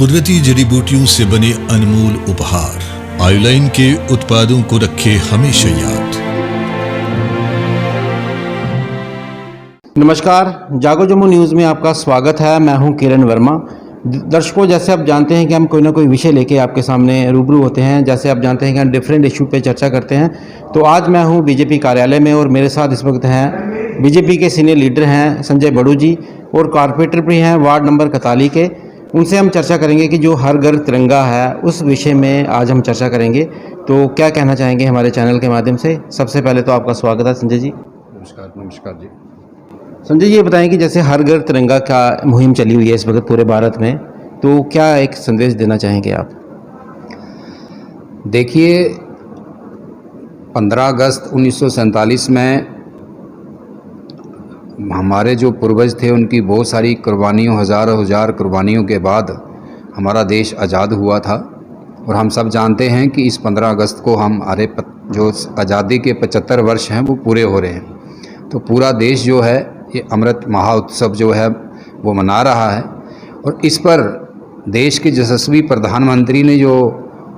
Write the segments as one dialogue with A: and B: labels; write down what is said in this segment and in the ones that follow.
A: कुदरती जड़ी बूटियों से बने अनमोल उपहार आयुलाइन के उत्पादों को रखे हमेशा याद।
B: नमस्कार, जागो जम्मू न्यूज़ में आपका स्वागत है। मैं हूं किरण वर्मा। दर्शकों, जैसे आप जानते हैं कि हम कोई ना कोई विषय लेके आपके सामने रूबरू होते हैं। जैसे आप जानते हैं कि हम डिफरेंट इशू पे चर्चा करते हैं। तो आज मैं हूं बीजेपी कार्यालय में और मेरे साथ इस वक्त हैं बीजेपी के सीनियर लीडर हैं संजय बड़ू जी और कॉर्पोरेटर भी हैं वार्ड नंबर 41 के। उनसे हम चर्चा करेंगे कि जो हर घर तिरंगा है उस विषय में आज हम चर्चा करेंगे। तो क्या कहना चाहेंगे हमारे चैनल के माध्यम से? सबसे पहले तो आपका स्वागत है संजय जी।
C: नमस्कार जी।
B: संजय जी, ये बताएं कि जैसे हर घर तिरंगा का मुहिम चली हुई है इस वक्त पूरे भारत में, तो क्या एक संदेश देना चाहेंगे आप?
C: देखिए, 15 अगस्त 1947 में हमारे जो पूर्वज थे उनकी बहुत सारी कुर्बानियों, हज़ार कुर्बानियों के बाद हमारा देश आज़ाद हुआ था। और हम सब जानते हैं कि इस 15 अगस्त को हमारे जो आज़ादी के 75 वर्ष हैं वो पूरे हो रहे हैं। तो पूरा देश जो है ये अमृत महोत्सव जो है वो मना रहा है। और इस पर देश के यशस्वी प्रधानमंत्री ने जो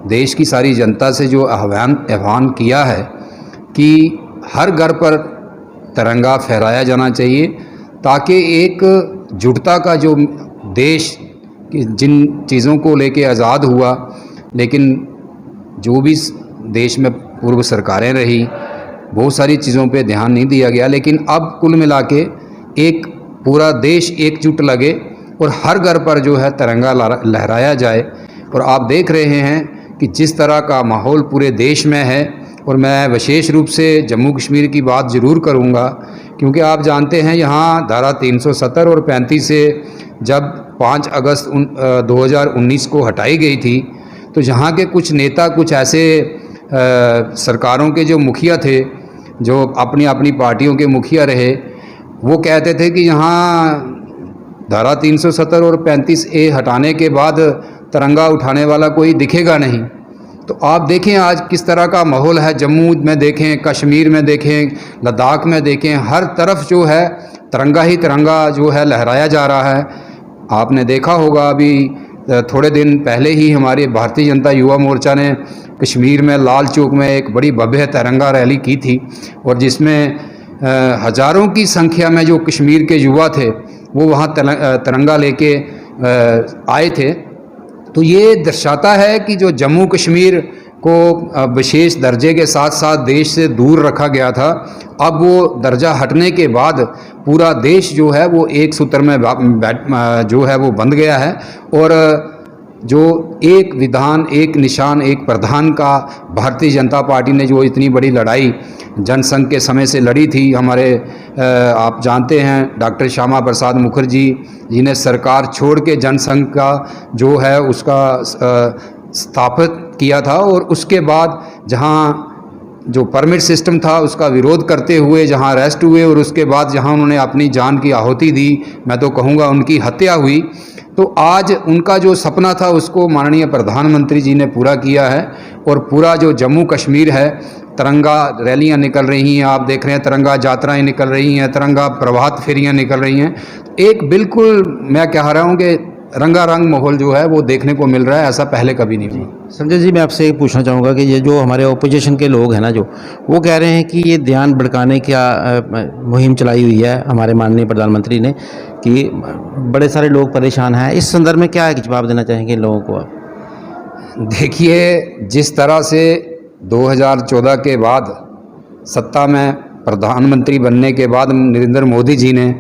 C: देश की सारी जनता से जो आह्वान किया है कि हर घर पर तिरंगा फहराया जाना चाहिए, ताकि एक जुटता का जो देश जिन चीज़ों को लेके आज़ाद हुआ, लेकिन जो भी देश में पूर्व सरकारें रही बहुत सारी चीज़ों पे ध्यान नहीं दिया गया। लेकिन अब कुल मिला के एक पूरा देश एकजुट लगे और हर घर पर जो है तिरंगा लहराया जाए। और आप देख रहे हैं कि जिस तरह का माहौल पूरे देश में है, और मैं विशेष रूप से जम्मू कश्मीर की बात ज़रूर करूंगा, क्योंकि आप जानते हैं यहाँ धारा 370 और 35 से जब 5 अगस्त 2019 को हटाई गई थी, तो यहाँ के कुछ नेता, कुछ ऐसे सरकारों के जो मुखिया थे, जो अपनी अपनी पार्टियों के मुखिया रहे, वो कहते थे कि यहाँ धारा 370 और 35A हटाने के बाद तिरंगा उठाने वाला कोई दिखेगा नहीं। तो आप देखें आज किस तरह का माहौल है। जम्मू में देखें, कश्मीर में देखें, लद्दाख में देखें, हर तरफ जो है तिरंगा ही तिरंगा जो है लहराया जा रहा है। आपने देखा होगा अभी थोड़े दिन पहले ही हमारी भारतीय जनता युवा मोर्चा ने कश्मीर में लाल चौक में एक बड़ी भव्य तिरंगा रैली की थी, और जिसमें हज़ारों की संख्या में जो कश्मीर के युवा थे वो वहाँ तिरंगा लेके आए थे। तो ये दर्शाता है कि जो जम्मू कश्मीर को विशेष दर्जे के साथ साथ देश से दूर रखा गया था, अब वो दर्जा हटने के बाद पूरा देश जो है वो एक सूत्र में जो है वो बंध गया है। और जो एक विधान, एक निशान, एक प्रधान का भारतीय जनता पार्टी ने जो इतनी बड़ी लड़ाई जनसंघ के समय से लड़ी थी, हमारे आप जानते हैं डॉक्टर श्यामा प्रसाद मुखर्जी जी ने सरकार छोड़ के जनसंघ का जो है उसका स्थापित किया था। और उसके बाद जहां जो परमिट सिस्टम था उसका विरोध करते हुए जहां अरेस्ट हुए, और उसके बाद जहां उन्होंने अपनी जान की आहुति दी, मैं तो कहूँगा उनकी हत्या हुई। तो आज उनका जो सपना था उसको माननीय प्रधानमंत्री जी ने पूरा किया है। और पूरा जो जम्मू कश्मीर है, तिरंगा रैलियां निकल रही हैं, आप देख रहे हैं तिरंगा यात्राएं निकल रही हैं, तिरंगा प्रभात फेरियां निकल रही हैं। एक बिल्कुल मैं कह रहा हूं कि रंगारंग माहौल जो है वो देखने को मिल रहा है, ऐसा पहले कभी नहीं हुआ।
B: संजय जी, मैं आपसे ये पूछना चाहूँगा कि ये जो हमारे ओपोजिशन के लोग हैं ना, जो वो कह रहे हैं कि ये ध्यान भड़काने का मुहिम चलाई हुई है हमारे माननीय प्रधानमंत्री ने, कि बड़े सारे लोग परेशान हैं। इस संदर्भ में क्या एक जवाब देना चाहेंगे इन लोगों को आप?
C: देखिए, जिस तरह से 2014 के बाद सत्ता में प्रधानमंत्री बनने के बाद नरेंद्र मोदी जी ने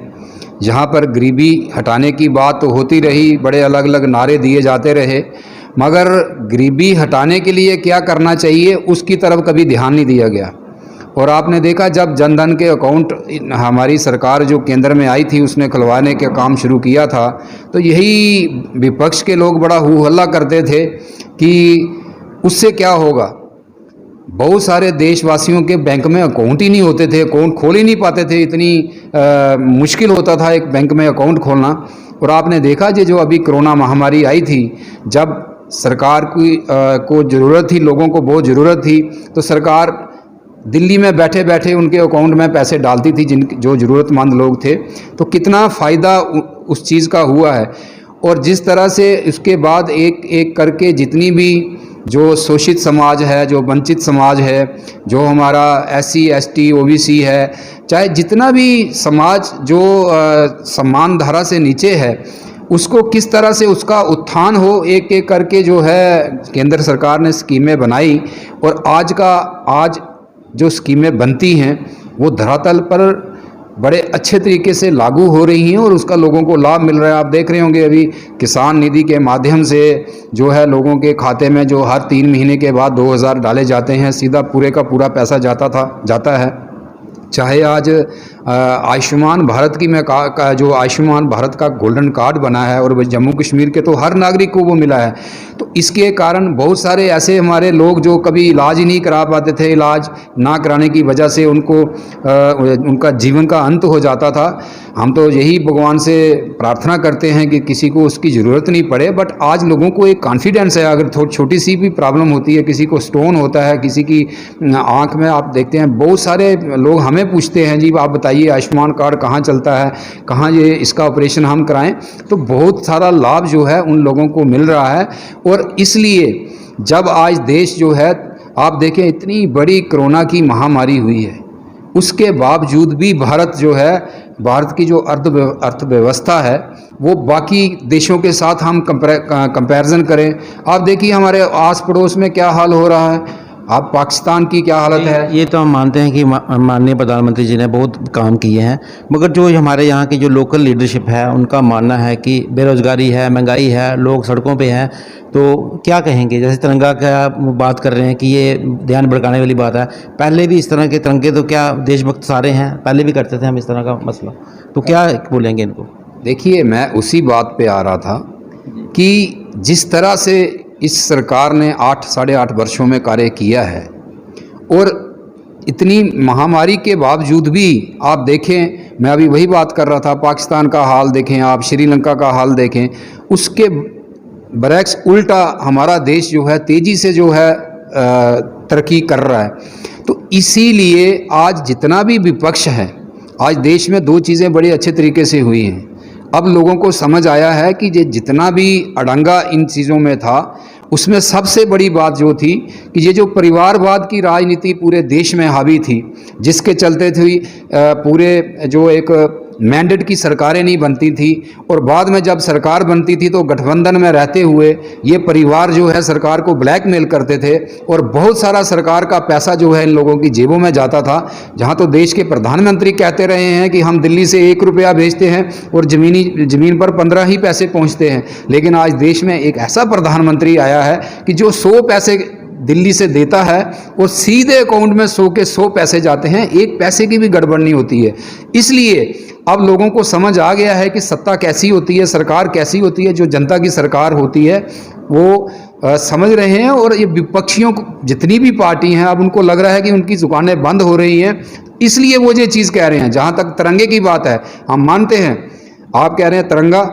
C: यहाँ पर गरीबी हटाने की बात तो होती रही, बड़े अलग अलग नारे दिए जाते रहे, मगर गरीबी हटाने के लिए क्या करना चाहिए उसकी तरफ कभी ध्यान नहीं दिया गया। और आपने देखा जब जनधन के अकाउंट हमारी सरकार जो केंद्र में आई थी उसने खुलवाने का काम शुरू किया था, तो यही विपक्ष के लोग बड़ा हू हल्ला करते थे कि उससे क्या होगा। बहुत सारे देशवासियों के बैंक में अकाउंट ही नहीं होते थे, अकाउंट खोल ही नहीं पाते थे, इतनी मुश्किल होता था एक बैंक में अकाउंट खोलना। और आपने देखा जो अभी कोरोना महामारी आई थी, जब सरकार को ज़रूरत थी, लोगों को बहुत ज़रूरत थी, तो सरकार दिल्ली में बैठे बैठे उनके अकाउंट में पैसे डालती थी जो ज़रूरतमंद लोग थे। तो कितना फ़ायदा उस चीज़ का हुआ है। और जिस तरह से उसके बाद एक एक करके जितनी भी जो शोषित समाज है, जो वंचित समाज है, जो हमारा SC ST OBC है, चाहे जितना भी समाज जो सम्मान धारा से नीचे है, उसको किस तरह से उसका उत्थान हो, एक एक करके जो है केंद्र सरकार ने स्कीमें बनाई। और आज जो स्कीमें बनती हैं वो धरातल पर बड़े अच्छे तरीके से लागू हो रही हैं और उसका लोगों को लाभ मिल रहा है। आप देख रहे होंगे अभी किसान निधि के माध्यम से जो है लोगों के खाते में जो हर 3 महीने के बाद 2000 डाले जाते हैं, सीधा पूरे का पूरा पैसा जाता है। चाहे आज आयुष्मान भारत की जो आयुष्मान भारत का गोल्डन कार्ड बना है और जम्मू कश्मीर के तो हर नागरिक को वो मिला है। तो इसके कारण बहुत सारे ऐसे हमारे लोग जो कभी इलाज ही नहीं करा पाते थे, इलाज ना कराने की वजह से उनका जीवन का अंत हो जाता था। हम तो यही भगवान से प्रार्थना करते हैं कि किसी को उसकी ज़रूरत नहीं पड़े, बट आज लोगों को एक कॉन्फिडेंस है। अगर छोटी सी भी प्रॉब्लम होती है, किसी को स्टोन होता है, किसी की आँख में आप देखते हैं, बहुत सारे लोग हमें पूछते हैं जी आप बताइए आयुष्मान कार्ड कहाँ चलता है, कहाँ ये इसका ऑपरेशन हम कराएं। तो बहुत सारा लाभ जो है उन लोगों को मिल रहा है। और इसलिए जब आज देश जो है आप देखें इतनी बड़ी कोरोना की महामारी हुई है, उसके बावजूद भी भारत की जो अर्थव्यवस्था है वो बाकी देशों के साथ हम कंपैरिजन करें, आप देखिए हमारे आस पड़ोस में क्या हाल हो रहा है, आप पाकिस्तान की क्या हालत है।
B: ये तो हम मानते हैं कि माननीय प्रधानमंत्री जी ने बहुत काम किए हैं, मगर जो हमारे यहाँ की जो लोकल लीडरशिप है उनका मानना है कि बेरोज़गारी है, महंगाई है, लोग सड़कों पे हैं। तो क्या कहेंगे? जैसे तिरंगा का बात कर रहे हैं कि ये ध्यान भड़काने वाली बात है। पहले भी इस तरह के तिरंगे तो क्या देशभक्त सारे हैं, पहले भी करते थे हम इस तरह का मसला, तो क्या बोलेंगे इनको?
C: देखिए, मैं उसी बात पे आ रहा था कि जिस तरह से इस सरकार ने 8-8.5 वर्षों में कार्य किया है और इतनी महामारी के बावजूद भी आप देखें, मैं अभी वही बात कर रहा था, पाकिस्तान का हाल देखें, आप श्रीलंका का हाल देखें, उसके बरक्स उल्टा हमारा देश जो है तेज़ी से जो है तरक्की कर रहा है। तो इसीलिए आज जितना भी विपक्ष है, आज देश में 2 चीज़ें बड़ी अच्छे तरीके से हुई हैं। अब लोगों को समझ आया है कि ये जितना भी अड़ंगा इन चीज़ों में था, उसमें सबसे बड़ी बात जो थी कि ये जो परिवारवाद की राजनीति पूरे देश में हावी थी, जिसके चलते थी पूरे जो एक मैंडेट की सरकारें नहीं बनती थी और बाद में जब सरकार बनती थी तो गठबंधन में रहते हुए ये परिवार जो है सरकार को ब्लैकमेल करते थे और बहुत सारा सरकार का पैसा जो है इन लोगों की जेबों में जाता था। जहां तो देश के प्रधानमंत्री कहते रहे हैं कि हम दिल्ली से 1 रुपया भेजते हैं और ज़मीन पर 15 ही पैसे पहुंचते हैं, लेकिन आज देश में एक ऐसा प्रधानमंत्री आया है कि जो 100 पैसे दिल्ली से देता है और सीधे अकाउंट में 100 के 100 पैसे जाते हैं, 1 पैसे की भी गड़बड़ नहीं होती है। इसलिए अब लोगों को समझ आ गया है कि सत्ता कैसी होती है, सरकार कैसी होती है। जो जनता की सरकार होती है वो समझ रहे हैं और ये विपक्षियों को जितनी भी पार्टी हैं अब उनको लग रहा है कि उनकी दुकानें बंद हो रही हैं, इसलिए वो ये चीज़ कह रहे हैं। जहाँ तक तिरंगे की बात है, हम मानते हैं, आप कह रहे हैं तिरंगा,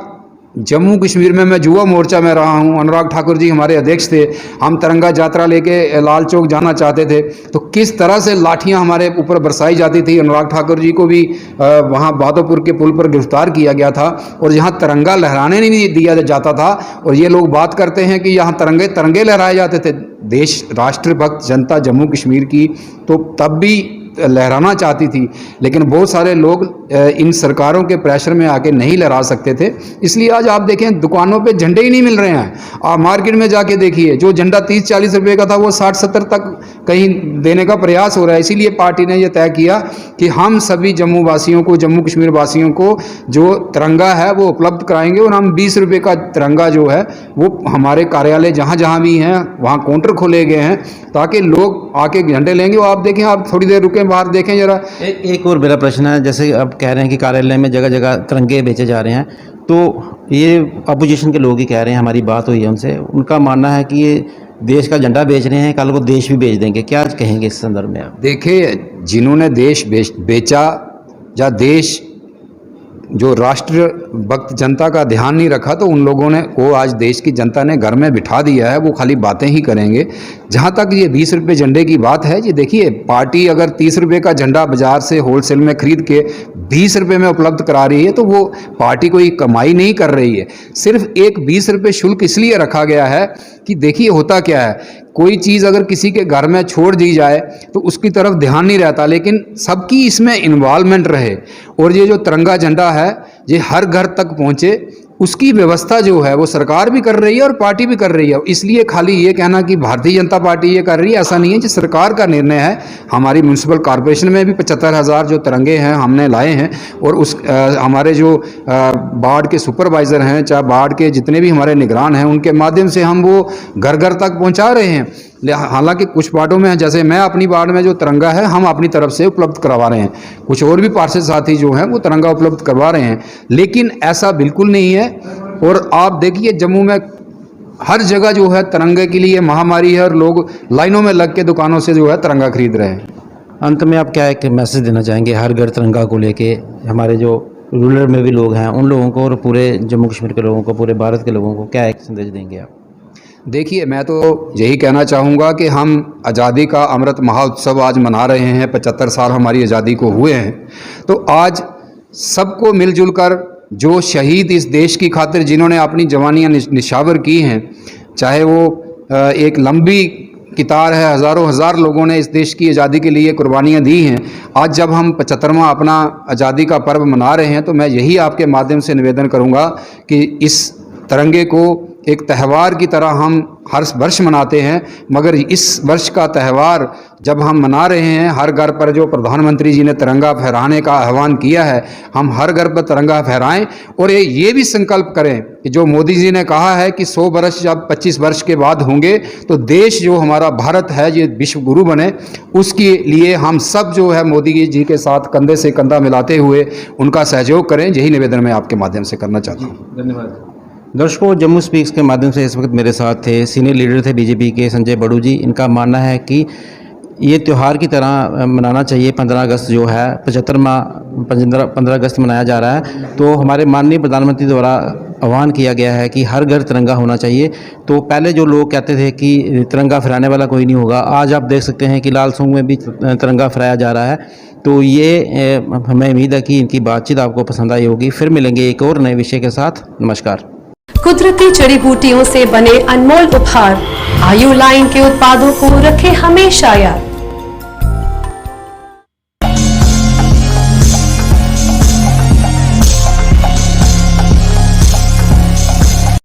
C: जम्मू कश्मीर में मैं युवा मोर्चा में रहा हूं, अनुराग ठाकुर जी हमारे अध्यक्ष थे, हम तिरंगा यात्रा लेके लाल चौक जाना चाहते थे तो किस तरह से लाठियां हमारे ऊपर बरसाई जाती थी। अनुराग ठाकुर जी को भी वहां बहादुरपुर के पुल पर गिरफ्तार किया गया था और यहाँ तिरंगा लहराने नहीं दिया जाता था। और ये लोग बात करते हैं कि यहाँ तिरंगे लहराए जाते थे। देश राष्ट्रभक्त जनता जम्मू कश्मीर की तो तब भी लहराना चाहती थी, लेकिन बहुत सारे लोग इन सरकारों के प्रेशर में आके नहीं लहरा सकते थे। इसलिए आज आप देखें दुकानों पे झंडे ही नहीं मिल रहे हैं। आप मार्केट में जाके देखिए, जो झंडा 30-40 रुपए का था वो 60-70 तक कहीं देने का प्रयास हो रहा है। इसीलिए पार्टी ने यह तय किया कि हम सभी जम्मू वासियों को, जम्मू कश्मीर वासियों को जो तिरंगा है वो उपलब्ध कराएंगे और हम 20 रुपये का तिरंगा जो है वो हमारे कार्यालय जहाँ जहाँ भी हैं वहाँ काउंटर खोले गए हैं ताकि लोग आके झंडे लेंगे। और आप देखें, आप थोड़ी देर रुकें, बाहर देखें जरा।
B: एक और मेरा प्रश्न है, जैसे अब कह रहे हैं कि कार्यालय में जगह जगह तिरंगे बेचे जा रहे हैं, तो ये अपोजिशन के लोग ही कह रहे हैं, हमारी बात हुई है उनसे, उनका मानना है कि ये देश का झंडा बेच रहे हैं, कल को देश भी बेच देंगे। क्या कहेंगे इस संदर्भ में आप?
C: देखिए, जिन्होंने देश बेचा या देश जो राष्ट्रभक्त जनता का ध्यान नहीं रखा, तो उन लोगों ने को आज देश की जनता ने घर में बिठा दिया है, वो खाली बातें ही करेंगे। जहाँ तक ये 20 रुपये झंडे की बात है, ये देखिए, पार्टी अगर 30 रुपये का झंडा बाजार से होलसेल में खरीद के 20 रुपये में उपलब्ध करा रही है, तो वो पार्टी कोई कमाई नहीं कर रही है। सिर्फ एक 20 रुपये शुल्क इसलिए रखा गया है कि देखिए होता क्या है, कोई चीज़ अगर किसी के घर में छोड़ दी जाए तो उसकी तरफ ध्यान नहीं रहता, लेकिन सबकी इसमें इन्वॉल्वमेंट रहे और ये जो तिरंगा झंडा है ये हर घर तक पहुँचे, उसकी व्यवस्था जो है वो सरकार भी कर रही है और पार्टी भी कर रही है। इसलिए खाली ये कहना कि भारतीय जनता पार्टी ये कर रही है, ऐसा नहीं है। जो सरकार का निर्णय है, हमारी म्यूनसिपल कॉरपोरेशन में भी 75,000 जो तिरंगे हैं हमने लाए हैं और हमारे जो बाढ़ के सुपरवाइज़र हैं, चाहे बाढ़ के जितने भी हमारे निगरान हैं, उनके माध्यम से हम वो घर घर तक पहुँचा रहे हैं। हालांकि कुछ वार्डों में, जैसे मैं अपनी वार्ड में जो तिरंगा है हम अपनी तरफ से उपलब्ध करवा रहे हैं, कुछ और भी पार्षद साथी जो हैं वो तिरंगा उपलब्ध करवा रहे हैं, लेकिन ऐसा बिल्कुल नहीं है। और आप देखिए जम्मू में हर जगह जो है तिरंगे के लिए महामारी है और लोग लाइनों में लग के दुकानों से जो है तिरंगा खरीद रहे हैं।
B: अंत में आप क्या एक मैसेज देना चाहेंगे हर घर तिरंगा को लेके, हमारे जो रूरल में भी लोग हैं उन लोगों को और पूरे जम्मू कश्मीर के लोगों को, पूरे भारत के लोगों को क्या एक संदेश देंगे आप?
C: देखिए, मैं तो यही कहना चाहूँगा कि हम आज़ादी का अमृत महोत्सव आज मना रहे हैं, 75 साल हमारी आज़ादी को हुए हैं, तो आज सबको मिलजुल कर जो शहीद इस देश की खातिर जिन्होंने अपनी जवानियाँ निछावर की हैं, चाहे वो एक लंबी कितार है, हज़ारों हज़ार लोगों ने इस देश की आज़ादी के लिए कुर्बानियाँ दी हैं, आज जब हम 75वां अपना आज़ादी का पर्व मना रहे हैं तो मैं यही आपके माध्यम से निवेदन करूँगा कि इस तिरंगे को एक त्यौहार की तरह हम हर वर्ष मनाते हैं, मगर इस वर्ष का त्यौहार जब हम मना रहे हैं, हर घर पर जो प्रधानमंत्री जी ने तिरंगा फहराने का आह्वान किया है, हम हर घर पर तिरंगा फहराएं और ये भी संकल्प करें कि जो मोदी जी ने कहा है कि 100 वर्ष जब 25 वर्ष के बाद होंगे तो देश जो हमारा भारत है ये विश्व गुरु बने, उसके लिए हम सब जो है मोदी जी के साथ कंधे से कंधा मिलाते हुए उनका सहयोग करें। यही निवेदन मैं आपके माध्यम से करना चाहता हूँ।
B: धन्यवाद। दर्शकों, जम्मू स्पीक्स के माध्यम से इस वक्त मेरे साथ थे सीनियर लीडर थे बीजेपी के संजय बड़ू जी। इनका मानना है कि ये त्यौहार की तरह मनाना चाहिए। 15 अगस्त जो है 15 अगस्त मनाया जा रहा है, तो हमारे माननीय प्रधानमंत्री द्वारा आह्वान किया गया है कि हर घर तिरंगा होना चाहिए। तो पहले जो लोग कहते थे कि तिरंगा फहराने वाला कोई नहीं होगा, आज आप देख सकते हैं कि लाल सोंग में भी तिरंगा फहराया जा रहा है। तो ये हमें उम्मीद है कि इनकी बातचीत आपको पसंद आई होगी। फिर मिलेंगे एक और नए विषय के साथ। नमस्कार।
D: कुदरती जड़ी बूटियों से बने अनमोल उपहार आयु लाइन के उत्पादों को रखें हमेशा याद।